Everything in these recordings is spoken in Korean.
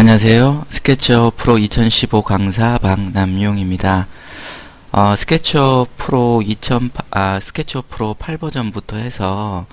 안녕하세요. 스케치업 프로 2015 강사 박남용입니다. 스케치업 프로 스케치업 프로 8버전부터 해서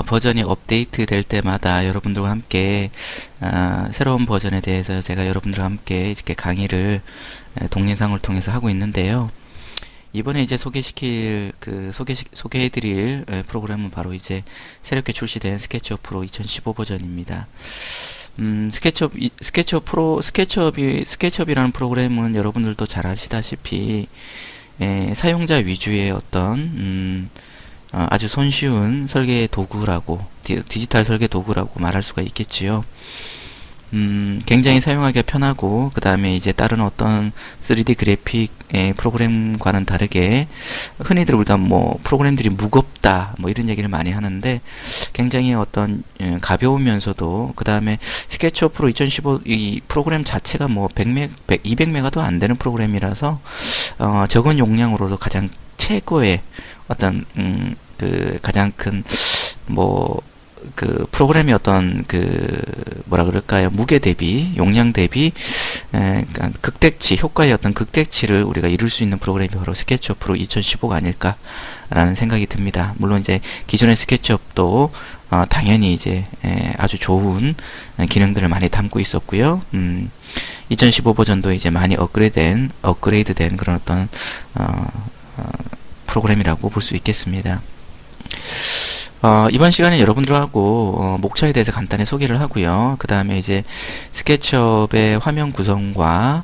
버전이 업데이트 될 때마다 여러분들과 함께 새로운 버전에 대해서 제가 여러분들과 함께 이렇게 강의를 동영상을 통해서 하고 있는데요. 이번에 이제 소개해드릴 프로그램은 바로 이제 새롭게 출시된 스케치업 프로 2015 버전입니다. 스케치업이라는 프로그램은 여러분들도 잘 아시다시피 사용자 위주의 어떤 아주 손쉬운 설계 도구라고 디지털 설계 도구라고 말할 수가 있겠지요. 굉장히 사용하기가 편하고, 그 다음에 이제 다른 어떤 3D 그래픽 프로그램과는 다르게 흔히들 우리가 뭐 프로그램들이 무겁다 뭐 이런 얘기를 많이 하는데, 굉장히 어떤 가벼우면서도, 그 다음에 스케치업 프로 2015 이 프로그램 자체가 뭐 200메가도 안 되는 프로그램이라서 적은 용량으로도 가장 최고의 어떤 가장 큰 프로그램이 어떤 뭐라 그럴까요? 무게 대비, 용량 대비, 그러니까 효과의 어떤 극대치를 우리가 이룰 수 있는 프로그램이 바로 스케치업 프로 2015가 아닐까라는 생각이 듭니다. 물론 이제 기존의 스케치업도 당연히 이제 아주 좋은 기능들을 많이 담고 있었고요. 2015 버전도 이제 많이 업그레이드된 그런 어떤 프로그램이라고 볼 수 있겠습니다. 이번 시간에 여러분들하고 목차에 대해서 간단히 소개를 하고요. 그 다음에 이제 스케치업의 화면 구성과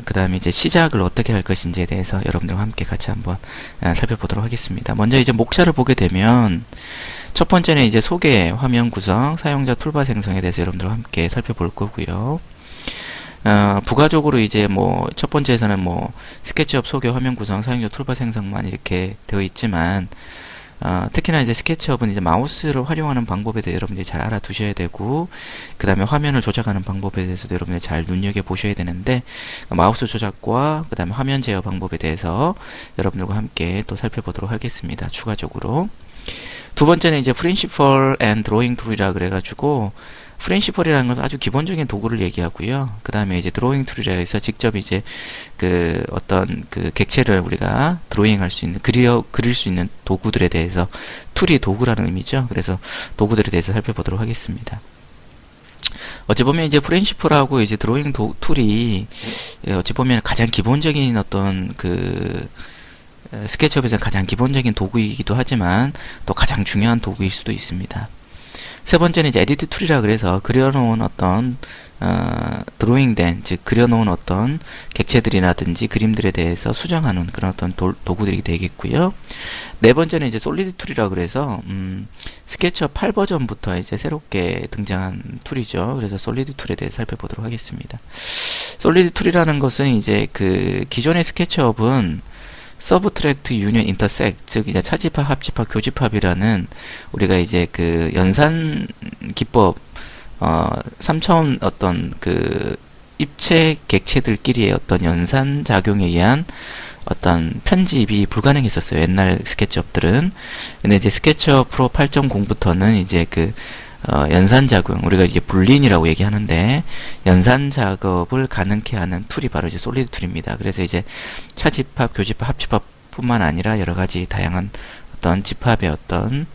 그 다음에 이제 시작을 어떻게 할 것인지에 대해서 여러분들과 함께 같이 한번 살펴보도록 하겠습니다. 먼저 이제 목차를 보게 되면 첫 번째는 이제 소개, 화면 구성, 사용자 툴바 생성에 대해서 여러분들과 함께 살펴볼 거고요. 부가적으로 이제 첫 번째에서는 스케치업 소개, 화면 구성, 사용자 툴바 생성만 이렇게 되어 있지만, 특히나 이제 스케치업은 이제 마우스를 활용하는 방법에 대해 여러분들이 잘 알아두셔야 되고, 그 다음에 화면을 조작하는 방법에 대해서도 여러분들이 잘 눈여겨보셔야 되는데, 마우스 조작과 그 다음에 화면 제어 방법에 대해서 여러분들과 함께 또 살펴보도록 하겠습니다. 추가적으로. 두 번째는 이제 프린시펄 앤 드로잉 툴이라 그래가지고, 프린시펄이라는 것은 아주 기본적인 도구를 얘기하고요. 그 다음에 이제 드로잉 툴이라 해서 직접 이제 어떤 객체를 우리가 드로잉할 수 있는, 그릴 수 있는 도구들에 대해서, 툴이 도구라는 의미죠. 그래서 도구들에 대해서 살펴보도록 하겠습니다. 어찌 보면 이제 프린시펄하고 이제 드로잉 툴이 어찌 보면 가장 기본적인 어떤 스케치업에서 가장 기본적인 도구이기도 하지만 또 가장 중요한 도구일 수도 있습니다. 세 번째는 이제 에디트 툴이라 그래서 그려놓은 어떤 드로잉된, 즉 그려놓은 어떤 객체들이라든지 그림들에 대해서 수정하는 그런 어떤 도구들이 되겠고요. 네 번째는 이제 솔리드 툴이라 그래서 스케치업 8버전부터 이제 새롭게 등장한 툴이죠. 그래서 솔리드 툴에 대해서 살펴보도록 하겠습니다. 솔리드 툴이라는 것은 이제 기존의 스케치업은 서브트랙트 유니언 인터섹, 즉 이제 차집합, 합집합, 교집합이라는 우리가 이제 연산 기법 3차원 어떤 입체 객체들끼리의 어떤 연산 작용에 의한 어떤 편집이 불가능했었어요. 옛날 스케치업들은. 근데 이제 스케치업 프로 8.0부터는 이제 연산 작용, 우리가 이제 불린이라고 얘기하는데, 연산 작업을 가능케 하는 툴이 바로 이제 솔리드 툴입니다. 그래서 이제 차집합, 교집합, 합집합 뿐만 아니라 여러 가지 다양한 어떤 집합의 어떤,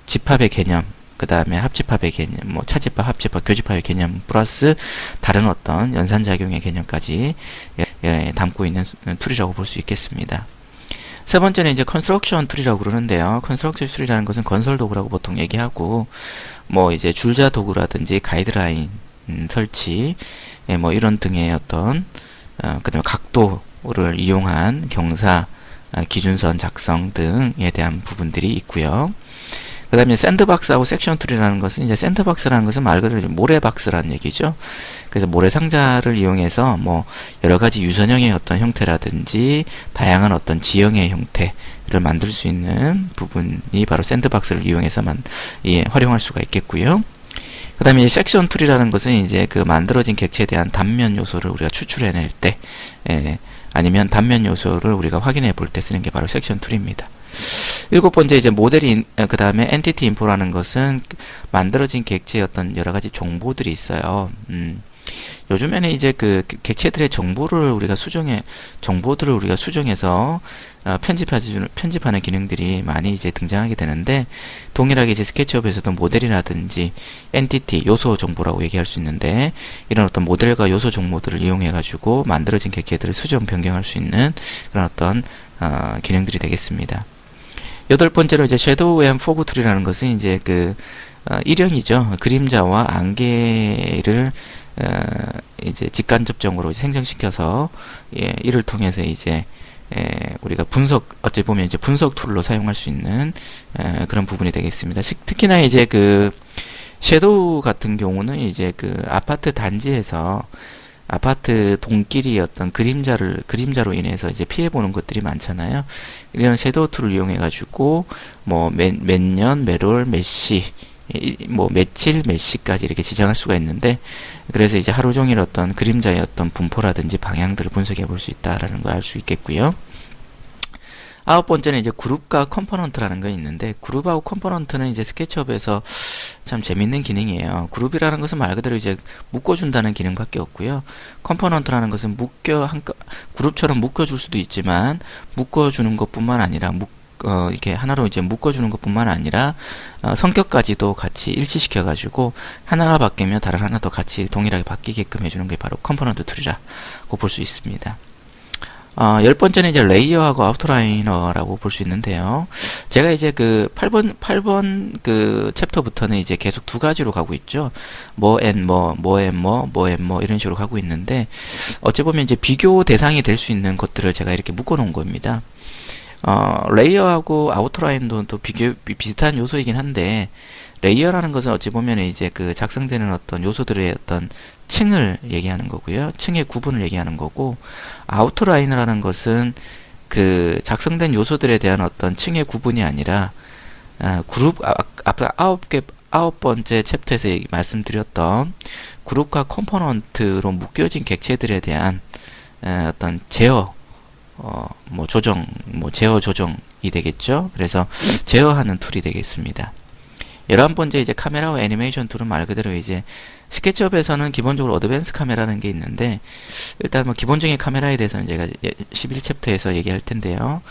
집합의 개념, 그 다음에 합집합의 개념, 차집합, 합집합, 교집합의 개념, 플러스 다른 어떤 연산 작용의 개념까지 담고 있는 툴이라고 볼 수 있겠습니다. 세 번째는 이제 컨스트럭션 툴이라고 그러는데요. 컨스트럭션 툴이라는 것은 건설 도구라고 보통 얘기하고, 이제 줄자 도구라든지 가이드라인 설치, 이런 등의 어떤 그다음에 각도를 이용한 경사, 기준선 작성 등에 대한 부분들이 있고요. 그 다음에 샌드박스하고 섹션 툴이라는 것은, 이제 샌드박스라는 것은 말 그대로 모래박스라는 얘기죠. 그래서 모래상자를 이용해서 여러가지 유선형의 어떤 형태라든지 다양한 어떤 지형의 형태를 만들 수 있는 부분이 바로 샌드박스를 이용해서만 활용할 수가 있겠고요. 그 다음에 섹션 툴이라는 것은 이제 만들어진 객체에 대한 단면 요소를 우리가 추출해낼 때, 아니면 단면 요소를 우리가 확인해 볼 때 쓰는 게 바로 섹션 툴입니다. 일곱 번째 이제 모델이 그 다음에 엔티티 인포라는 것은 만들어진 객체의 어떤 여러 가지 정보들이 있어요. 요즘에는 이제 그 객체들의 정보들을 우리가 수정해서 편집하는 기능들이 많이 이제 등장하게 되는데, 동일하게 이제 스케치업에서도 모델이라든지 엔티티, 요소 정보라고 얘기할 수 있는데, 이런 어떤 모델과 요소 정보들을 이용해 가지고 만들어진 객체들을 수정 변경할 수 있는 그런 어떤 기능들이 되겠습니다. 여덟 번째로 이제 섀도우 앤 포그 툴이라는 것은 이제 그 일형이죠. 그림자와 안개를 이제 직간접적으로 생성시켜서 이를 통해서 이제 우리가 어찌 보면 이제 분석 툴로 사용할 수 있는 그런 부분이 되겠습니다. 특히나 이제 그 섀도우 같은 경우는 이제 그 아파트 단지에서 아파트 동끼리 어떤 그림자로 인해서 이제 피해보는 것들이 많잖아요. 이런 섀도우 툴을 이용해가지고, 뭐, 몇 년, 몇 월, 몇 시, 뭐, 며칠, 몇 시까지 이렇게 지정할 수가 있는데, 그래서 이제 하루 종일 어떤 그림자의 어떤 분포라든지 방향들을 분석해 볼 수 있다라는 걸 알 수 있겠고요. 아홉 번째는 이제 그룹과 컴포넌트라는 게 있는데, 그룹하고 컴포넌트는 이제 스케치업에서 참 재밌는 기능이에요. 그룹이라는 것은 말 그대로 이제 묶어준다는 기능밖에 없고요. 컴포넌트라는 것은 그룹처럼 묶어줄 수도 있지만, 묶어주는 것뿐만 아니라, 이렇게 하나로 이제 묶어주는 것뿐만 아니라, 성격까지도 같이 일치시켜가지고, 하나가 바뀌면 다른 하나도 같이 동일하게 바뀌게끔 해주는 게 바로 컴포넌트 툴이라고 볼 수 있습니다. 열 번째는 이제 레이어하고 아우트라이너라고 볼 수 있는데요. 제가 이제 그 8번 그 챕터부터는 이제 계속 두 가지로 가고 있죠. 뭐 이런 식으로 가고 있는데, 어찌 보면 이제 비교 대상이 될 수 있는 것들을 제가 이렇게 묶어 놓은 겁니다. 레이어하고 아우트라인도 또 비슷한 요소이긴 한데, 레이어라는 것은 어찌 보면 이제 그 작성되는 어떤 요소들의 어떤 층을 얘기하는 거고요. 층의 구분을 얘기하는 거고, 아우트라이너라는 것은 그 작성된 요소들에 대한 어떤 층의 구분이 아니라, 앞에 아홉 번째 챕터에서 말씀드렸던 그룹과 컴포넌트로 묶여진 객체들에 대한 어떤 제어 조정이 되겠죠. 그래서 제어하는 툴이 되겠습니다. 11번째 이제 카메라와 애니메이션 툴은 말 그대로 이제 스케치업에서는 기본적으로 어드밴스 카메라라는 게 있는데, 일단 뭐 기본적인 카메라에 대해서는 제가 11챕터에서 얘기할 텐데요.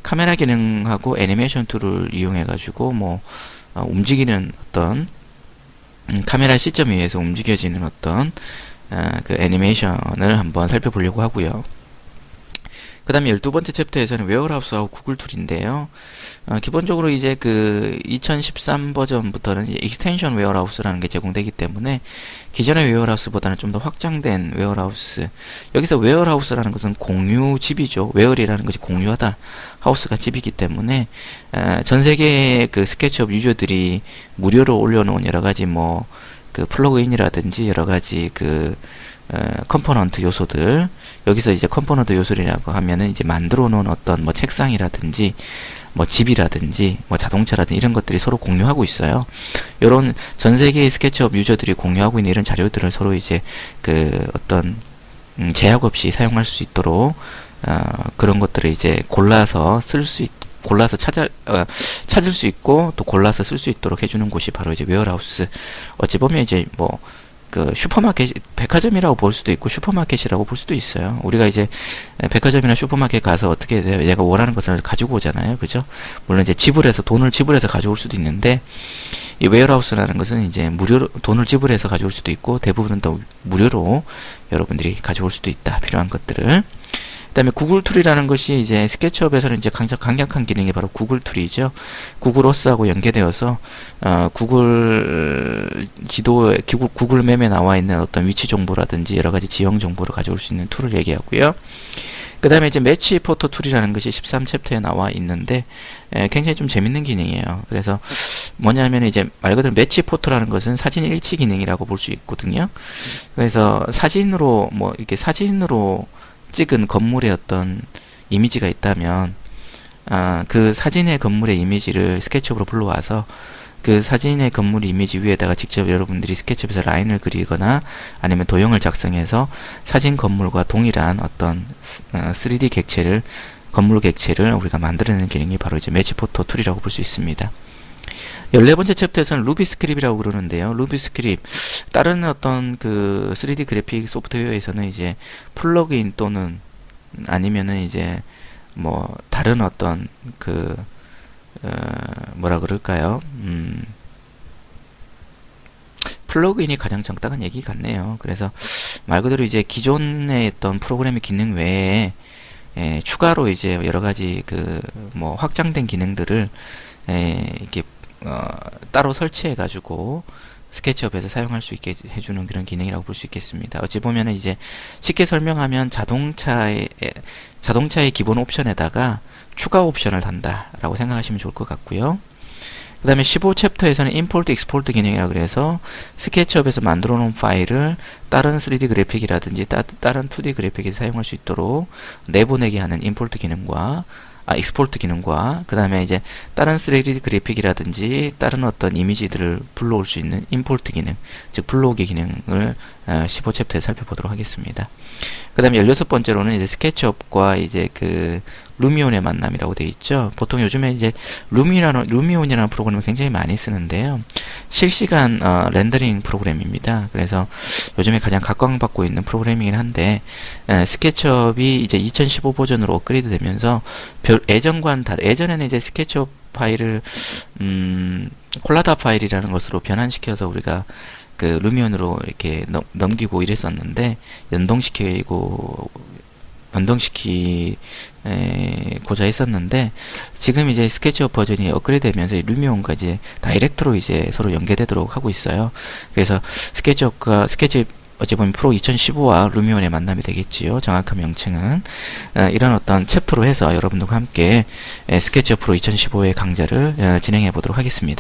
카메라 기능하고 애니메이션 툴을 이용해 가지고 뭐 움직이는 어떤 카메라 시점에 의해서 움직여지는 어떤 그 애니메이션을 한번 살펴보려고 하고요. 그 다음에 12번째 챕터에서는 웨어하우스하고 구글 툴인데요. 기본적으로 이제 그 2013 버전부터는 이제 익스텐션 웨어하우스라는 게 제공되기 때문에 기존의 웨어하우스보다는 좀 더 확장된 웨어하우스. 여기서 웨어하우스라는 것은 공유 집이죠. 웨어이라는 것이 공유하다. 하우스가 집이기 때문에 전 세계의 그 스케치업 유저들이 무료로 올려놓은 여러 가지 뭐 그 플러그인이라든지 여러 가지 그 컴포넌트 요소들, 여기서 이제 컴포넌트 요소라고 하면은 이제 만들어 놓은 어떤 뭐 책상이라든지 뭐 집이라든지 뭐 자동차라든지 이런 것들이 서로 공유하고 있어요. 요런 전 세계의 스케치업 유저들이 공유하고 있는 이런 자료들을 서로 이제 그 어떤 제약 없이 사용할 수 있도록 그런 것들을 이제 골라서 찾을 수 있고 또 골라서 쓸 수 있도록 해주는 곳이 바로 이제 웨어하우스. 어찌 보면 이제 뭐 그 슈퍼마켓, 백화점이라고 볼 수도 있고 슈퍼마켓이라고 볼 수도 있어요. 우리가 이제 백화점이나 슈퍼마켓 가서 어떻게 내가 원하는 것을 가지고 오잖아요. 그죠? 물론 이제 돈을 지불해서 가져올 수도 있는데, 이 웨어하우스라는 것은 이제 무료로 돈을 지불해서 가져올 수도 있고, 대부분은 또 무료로 여러분들이 가져올 수도 있다. 필요한 것들을. 그 다음에 구글 툴이라는 것이 이제 스케치업에서는 이제 강력한 기능이 바로 구글 툴이죠. 구글 어스하고 연계되어서 구글 구글 맵에 나와 있는 어떤 위치 정보라든지 여러 가지 지형 정보를 가져올 수 있는 툴을 얘기하고요. 그 다음에 이제 매치 포토 툴이라는 것이 13챕터에 나와 있는데 굉장히 좀 재밌는 기능이에요. 그래서 뭐냐면 이제 말 그대로 매치 포토라는 것은 사진 일치 기능이라고 볼 수 있거든요. 그래서 사진으로 찍은 건물의 어떤 이미지가 있다면 그 사진의 건물의 이미지를 스케치업으로 불러와서 그 사진의 건물 이미지 위에다가 직접 여러분들이 스케치업에서 라인을 그리거나 아니면 도형을 작성해서 사진 건물과 동일한 어떤 3D 객체를 건물 객체를 우리가 만들어내는 기능이 바로 이제 매치 포토 툴이라고 볼 수 있습니다. 14번째 챕터에서는 루비 스크립이라고 그러는데요. 루비 스크립, 다른 어떤 그 3D 그래픽 소프트웨어에서는 이제 플러그인 또는 아니면은 이제 뭐 다른 어떤 그 뭐라 그럴까요? 플러그인이 가장 적당한 얘기 같네요. 그래서 말 그대로 이제 기존에 있던 프로그램의 기능 외에 추가로 이제 여러 가지 그 뭐 확장된 기능들을 이렇게 따로 설치해 가지고 스케치업에서 사용할 수 있게 해주는 그런 기능이라고 볼 수 있겠습니다. 어찌 보면은 이제 쉽게 설명하면 자동차의 기본 옵션에다가 추가 옵션을 단다라고 생각하시면 좋을 것 같고요. 그 다음에 15챕터에서는 임포트 익스포트 기능이라고 그래서 스케치업에서 만들어 놓은 파일을 다른 3D 그래픽이라든지 다른 2D 그래픽에 사용할 수 있도록 내보내게 하는 임포트 기능과 익스포트 기능과 그 다음에 이제 다른 3D 그래픽이라든지 다른 어떤 이미지들을 불러올 수 있는 임포트 기능, 즉 불러오기 기능을 15챕터에 살펴보도록 하겠습니다. 그 다음에 16번째로는 이제 스케치업과 이제 그 루미온의 만남이라고 되어 있죠. 보통 요즘에 이제 루미온이라는 프로그램을 굉장히 많이 쓰는데요. 실시간 렌더링 프로그램입니다. 그래서 요즘에 가장 각광받고 있는 프로그램이긴 한데 스케치업이 이제 2015 버전으로 업그레이드 되면서 예전과는 예전에는 이제 스케치업 파일을 콜라다 파일이라는 것으로 변환시켜서 우리가 그 루미온으로 이렇게 넘기고 이랬었는데 연동시키고자 했었는데 지금 이제 스케치업 버전이 업그레이드 되면서 루미온과 이제 다이렉트로 이제 서로 연계되도록 하고 있어요. 그래서 스케치업 어찌 보면 프로 2015와 루미온의 만남이 되겠지요. 정확한 명칭은 이런 어떤 챕터로 해서 여러분들과 함께 스케치업 프로 2015의 강좌를 진행해 보도록 하겠습니다.